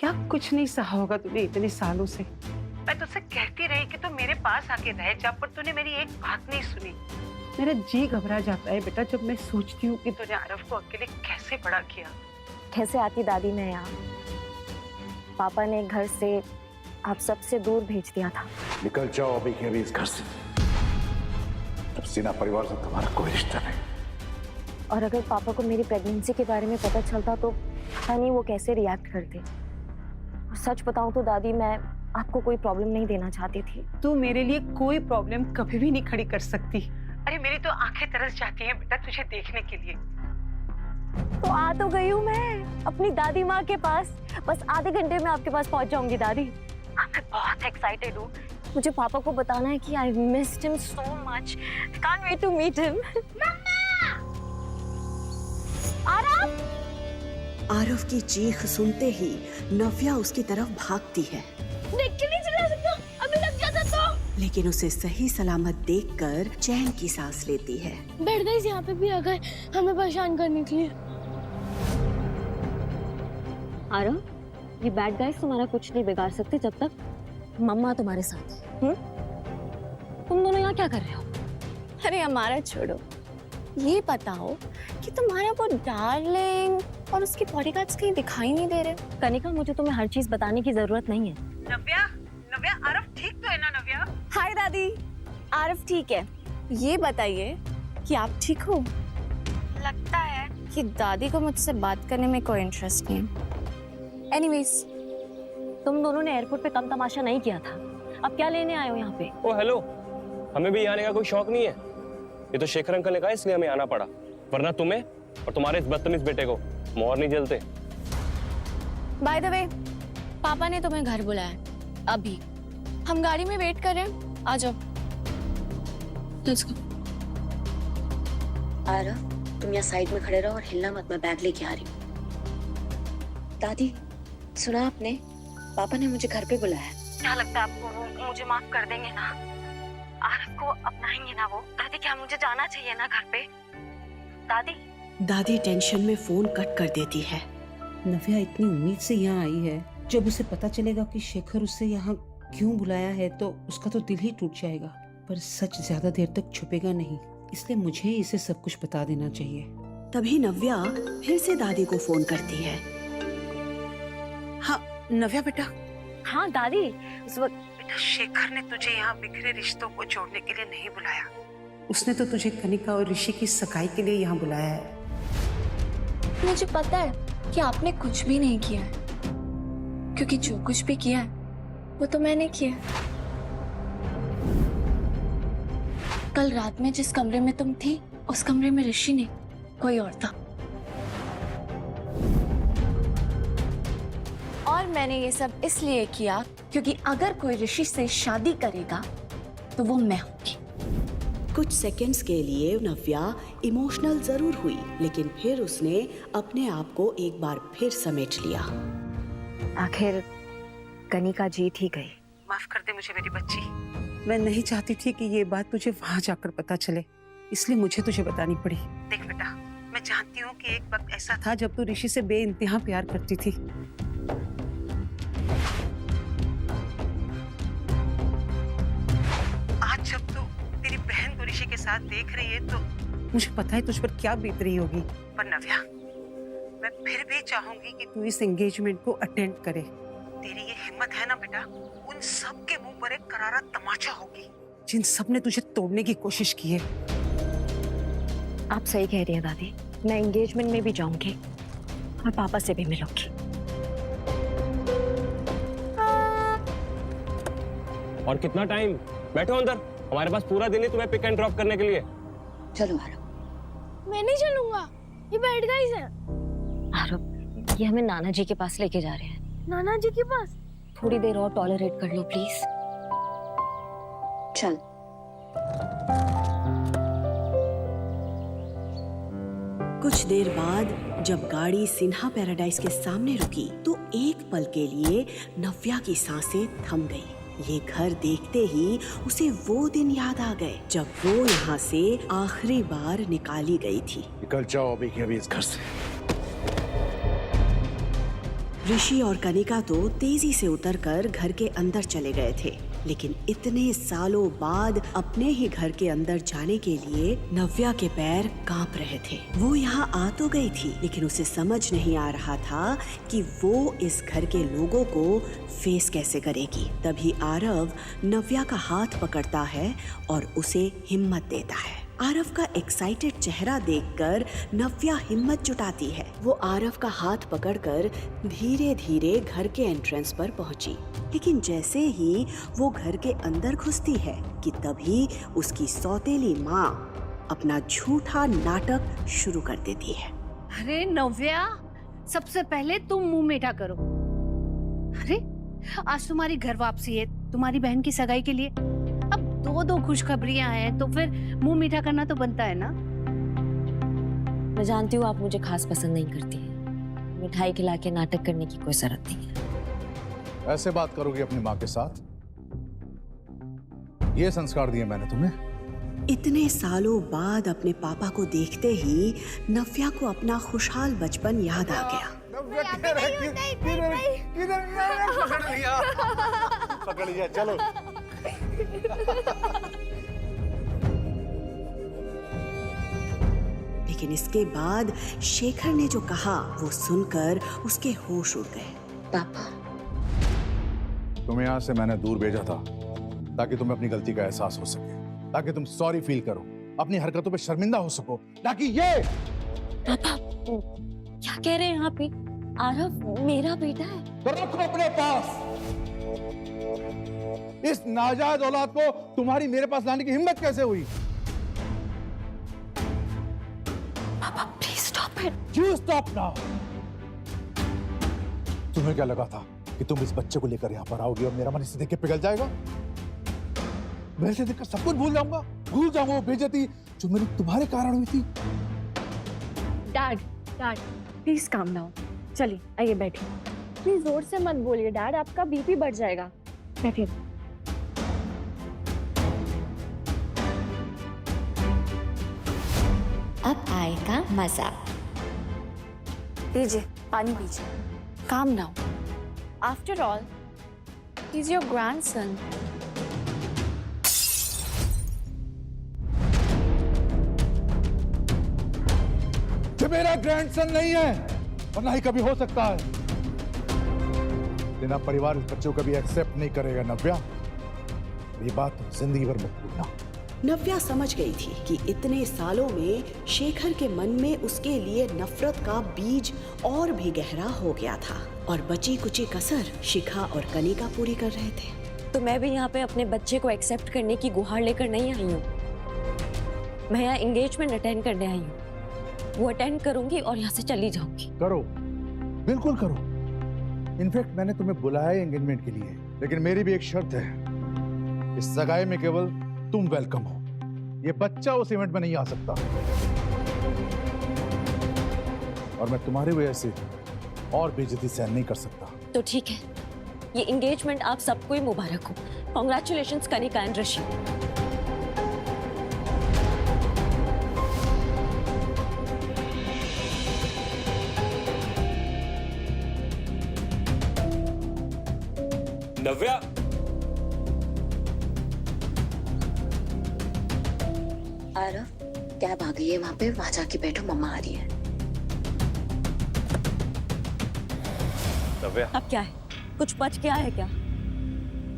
क्या कुछ नहीं सहा होगा तूने इतने सालों से। मैं तुझसे कहती रही कि तू मेरे पास आके रह जा, पर तूने मेरी एक बात नहीं सुनी। मेरा जी घबरा जाता है बेटा जब मैं सोचती हूँ कि तूने आरव को अकेले कैसे बड़ा किया। कैसे आती दादी मैं यहाँ? पापा ने घर से आप सबसे दूर भेज दिया था। निकल जाओ अभी के अभी इस घर से। अब सिन्हा परिवार से तुम्हारा कोई रिश्ता नहीं। और अगर पापा को मेरी प्रेगनेंसी के बारे में पता चलता तो पता नहीं वो कैसे रिएक्ट करते। और सच बताऊं तो दादी मैं आपको कोई प्रॉब्लम नहीं देना चाहती थी। तू मेरे लिए कोई प्रॉब्लम कभी भी नहीं खड़ी कर सकती। अरे मेरी तो आंखें तरस जाती हैं बेटा तुझे देखने के लिए। तो आ तो गई हूँ मैं अपनी दादी माँ के पास। बस आधे घंटे में आपके पास पहुंच जाऊंगी दादी। मैं बहुत एक्साइटेड हूँ। मुझे पापा को बताना है कि I missed him so much. Can't wait to meet him. Aarav की चीख सुनते ही नव्या उसकी तरफ भागती है। देख के नहीं चला सकता, अभी लग जाता तो। लेकिन उसे सही सलामत देखकर चैन की सांस लेती है। बैठ गई यहाँ पे भी आ गए हमें परेशान करने के लिए। आरव, ये बैड गाइस तुम्हारा कुछ नहीं बिगाड़ सकते जब तक मम्मा तुम्हारे साथ है। तुम दोनों यहाँ क्या कर रहे हो? अरे हमारा छोड़ो, ये बताओ कि तुम्हारा वो डार्लिंग और उसके बॉडीगार्ड्स कहीं दिखाई नहीं दे रहे। कनिका, मुझे तुम्हें हर चीज बताने की जरूरत नहीं है। नव्या, नव्या आरव ठीक तो है ना नव्या? हाय दादी, आरव ठीक है। ये बताइए कि आप ठीक हो? लगता है कि दादी को मुझसे बात करने में कोई इंटरेस्ट नहीं है। एनीवेज, तुम दोनों ने एयरपोर्ट पे कम तमाशा नहीं किया था। अब क्या लेने आए हो यहाँ पे? ओ हेलो, हमें भी आने का कोई शौक नहीं है। ये तो शेखर अंकल ने कहा इसलिए हमें आना पड़ा, वरना तुम्हें और तुम्हारे इस बदतमीज बेटे को मोहर नहीं जलते। बाय द वे, पापा ने तुम्हें घर बुलाया। अभी हम गाड़ी में वेट कर रहे हैं, आ जाओ। Let's go. आरव, तुम यहाँ साइड में खड़े रहो और हिलना मत, मैं बैग लेके आ रही हूँ। दादी, सुना आपने? पापा ने मुझे घर पे बुलाया। क्या लगता है आपको वो मुझे माफ कर देंगे ना? आरव को अपनाएंगे ना वो? दादी, क्या मुझे जाना चाहिए ना घर पे? दादी। दादी टेंशन में फोन कट कर देती है। नव्या इतनी उम्मीद से यहाँ आई है, जब उसे पता चलेगा कि शेखर उसे यहाँ क्यों बुलाया है तो उसका तो दिल ही टूट जाएगा। पर सच ज्यादा देर तक छुपेगा नहीं, इसलिए मुझे इसे सब कुछ बता देना चाहिए। तभी नव्या फिर से दादी को फोन करती है। हाँ नव्या बेटा। हाँ दादी, उस वक्त बेटा शेखर ने तुझे यहाँ बिखरे रिश्तों को जोड़ने के लिए नहीं बुलाया। उसने तो तुझे कनिका और ऋषि की सगाई के लिए यहाँ बुलाया है। मुझे पता है कि आपने कुछ भी नहीं किया है, क्योंकि जो कुछ भी किया है वो तो मैंने किया है। कल रात में जिस कमरे में तुम थी, उस कमरे में ऋषि नहीं, कोई और था। और मैंने ये सब इसलिए किया क्योंकि अगर कोई ऋषि से शादी करेगा तो वो मैं होंगी। कुछ सेकंड्स के लिए नव्या इमोशनल जरूर हुई, लेकिन फिर उसने अपने आप को एक बार फिर समेट लिया। आखिर कनिका जीत ही गई। माफ कर दे मुझे मेरी बच्ची। मैं नहीं चाहती थी कि ये बात तुझे वहां जाकर पता चले, इसलिए मुझे तुझे बतानी पड़ी। देख बेटा, मैं जानती हूँ कि एक वक्त ऐसा था जब तू ऋषि से बेइंतहा प्यार करती थी। आज जब तू तेरी बहन को ऋषि के साथ देख रही है तो मुझे पता है तुझ पर क्या बीत रही होगी। पर नव्या, मैं फिर भी चाहूंगी कि तू इस एंगेजमेंट को अटेंड करे। तेरी ये हिम्मत है ना बेटा, उन सब के मुंह पर एक करारा तमाचा होगी जिन सब ने तुझे तोड़ने की कोशिश की है। आप सही कह रही हैं दादी, मैं एंगेजमेंट में भी जाऊंगी और पापा से भी मिलूंगी। और कितना टाइम? बैठो अंदर, हमारे पास पूरा दिन है तुम्हें पिक एंड ड्रॉप करने के लिए। चलो आरव। मैं नहीं चलूंगा, ये बैठ गई है। आरव, ये हमें नाना जी के पास लेके जा रहे हैं। नाना जी के पास? थोड़ी देर और टॉलरेट कर लो प्लीज। चल। कुछ देर बाद जब गाड़ी सिन्हा पैराडाइज के सामने रुकी तो एक पल के लिए नव्या की सांसें थम गई। ये घर देखते ही उसे वो दिन याद आ गए जब वो यहाँ से आखिरी बार निकाली गई थी। निकल जाओ अभी के अभी इस घर से। ऋषि और कनिका तो तेजी से उतरकर घर के अंदर चले गए थे, लेकिन इतने सालों बाद अपने ही घर के अंदर जाने के लिए नव्या के पैर कांप रहे थे। वो यहाँ आ तो गई थी, लेकिन उसे समझ नहीं आ रहा था कि वो इस घर के लोगों को फेस कैसे करेगी। तभी आरव नव्या का हाथ पकड़ता है और उसे हिम्मत देता है। आरव का एक्साइटेड चेहरा देखकर नव्या हिम्मत जुटाती है। वो आरव का हाथ पकड़कर धीरे धीरे घर के एंट्रेंस पर पहुंची, लेकिन जैसे ही वो घर के अंदर घुसती है कि तभी उसकी सौतेली माँ अपना झूठा नाटक शुरू कर देती है। अरे नव्या, सबसे पहले तुम मुंह मीठा करो। अरे आज तुम्हारी घर वापसी है, तुम्हारी बहन की सगाई के लिए। अब दो खुशखबरियां हैं तो फिर मुंह मीठा करना तो बनता है ना। मैं जानती हूँ आप मुझे खास पसंद नहीं करती हैं। मिठाई खिला के नाटक करने की कोई जरूरत नहीं है। ऐसे बात करोगी अपनी माँ के साथ? ये संस्कार दिए मैंने तुम्हें। इतने सालों बाद अपने पापा को देखते ही नव्या को अपना खुशहाल बचपन याद आ गया। पकड़ लिया, चलो। लेकिन इसके बाद शेखर ने जो कहा वो सुनकर उसके होश उड़ गए। पापा, तुम्हें यहाँ से मैंने दूर भेजा था ताकि तुम्हें अपनी गलती का एहसास हो सके, ताकि तुम सॉरी फील करो, अपनी हरकतों पे शर्मिंदा हो सको, ताकि ये। पापा क्या कह रहे हैं आप? आरव मेरा बेटा है। तो रखो अपने पास। इस नाजायज औलाद को तुम्हारी मेरे पास लाने की हिम्मत कैसे हुई? पापा please stop it. You stop now। तुम्हें क्या लगा था कि तुम इस बच्चे को लेकर यहाँ पर आओगी और मेरा मन इसे देख के पिघल जाएगा? मैं इसे देखकर सब कुछ भूल जाऊंगा वो बेइज्जती जो मेरी तुम्हारे कारण हुई थी। Dad please calm down. चलिए आइए बैठिए। प्लीज जोर से मत बोलिए डैड, आपका बीपी बढ़ जाएगा। बैठिए। अब आएगा मजा। लीजिए पानी पीजिए। Calm down. After all he is your grandson. ये मेरा ग्रैंडसन नहीं है और ना ही कभी हो सकता है। लेकिन परिवार इस बच्चे को कभी एक्सेप्ट नहीं करेगा नव्या। ये बात तुम जिंदगी भर मत भूलना। नव्या समझ गई थी कि इतने सालों में शेखर के मन में उसके लिए नफरत का बीज और भी गहरा हो गया था और बची कुची कसर शिखा और कनिका पूरी कर रहे थे। तो मैं भी यहाँ पे अपने बच्चे को एक्सेप्ट करने की गुहार लेकर नहीं आई हूँ। मैं यहाँ एंगेजमेंट अटेंड करने आई हूँ। वो अटेंड करूंगी और यहाँ से चली जाऊंगी। करो, बिल्कुल करो। इनफैक्ट मैंने तुम्हें बुलाया है एंगेजमेंट के लिए, लेकिन मेरी भी एक शर्त है। इस सगाई में केवल तुम वेलकम हो। ये बच्चा उस इवेंट में नहीं आ सकता और मैं तुम्हारी वजह से और बेइज्जती सहन नहीं कर सकता। तो ठीक है, ये एंगेजमेंट आप सबको ही मुबारक हो। Congratulations Kanika and Rishi. Navya, Aarav cab आ गई है वहाँ पे, वहाँ जाके बैठो, मम्मा आ रही है। नव्या, अब क्या है? कुछ बच गया है क्या?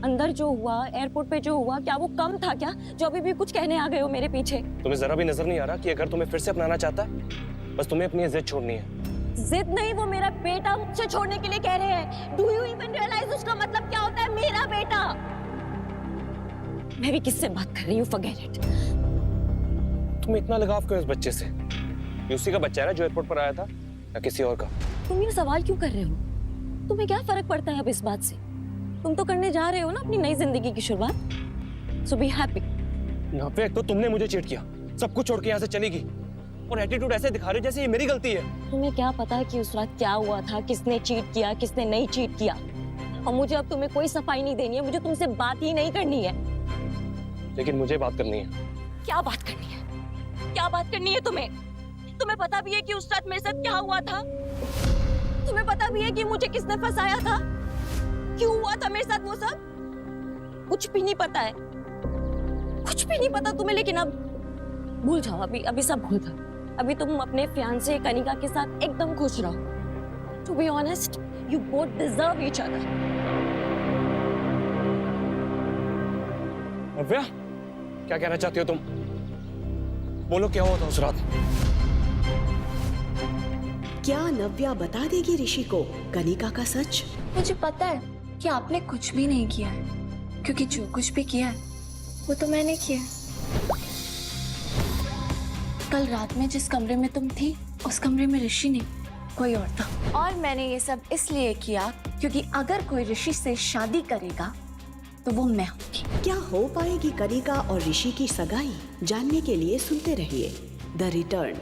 अंदर जो हुआ, एयरपोर्ट पे जो हुआ, क्या वो कम था क्या, जो अभी भी कुछ कहने आ गए हो मेरे पीछे? तुम्हें जरा भी नजर नहीं आ रहा कि अगर तुम्हें फिर से अपनाना चाहता है, बस तुम्हें अपनी जिद छोड़नी है। जिद नहीं, वो मेरा बेटा मुझसे छोड़ने के लिए कह रहे हैं। डू यू इवन रियलाइज उसका मतलब क्या होता है? मेरा बेटा। मैं भी किससे बात कर रही हूँ, फॉरगेट इट। तुम इतना लगाव क्यों इस बच्चे से? ये उसी का बच्चा है ना जो एयरपोर्ट पर आया था, या किसी और का? तुम ये सवाल क्यों कर रहे हो? तुम्हें क्या फर्क पड़ता है अब इस बात से? तुम तो करने जा रहे हो ना अपनी नई जिंदगी की शुरुआत। सो बी हैप्पी। यहाँ पे एक तो तुमने मुझे चीट किया, सब कुछ छोड़ के यहाँ से चली गई और एटीट्यूड ऐसे दिखा रहे जैसे ये मेरी गलती है। तुम्हें क्या पता है कि उस रात क्या हुआ था, किसने चीट किया, किसने नहीं चीट किया? और मुझे अब तुम्हें कोई सफाई नहीं देनी है, मुझे तुमसे बात ही नहीं करनी है। लेकिन मुझे बात करनी है। क्या बात करनी है? क्या बात करनी है तुम्हें? तुम्हें पता भी है कि उस रात मेरे साथ क्या हुआ था? तुम्हें पता भी है कि मुझे किसने फंसाया था, क्यों हुआ था मेरे साथ वो सब? कुछ भी नहीं पता है, कुछ भी नहीं पता तुम्हें। लेकिन अब भूल जाओ, अभी सब भूल जाओ। अभी तुम अपने फियांसे कनिका के साथ एकदम खुश रहो। To be honest, you both deserve each other. Navya, क्या कहना चाहती हो तुम? बोलो क्या हुआ था उस रात? क्या नव्या बता देगी ऋषि को कनिका का सच? मुझे पता है कि आपने कुछ भी नहीं किया है, क्योंकि जो कुछ भी किया है वो तो मैंने किया है। कल रात में जिस कमरे में तुम थी, उस कमरे में ऋषि नहीं, कोई और था। और मैंने ये सब इसलिए किया क्योंकि अगर कोई ऋषि से शादी करेगा तो वो मैं होंगी। क्या हो पाएगी कनिका और ऋषि की सगाई? जानने के लिए सुनते रहिए द रिटर्न।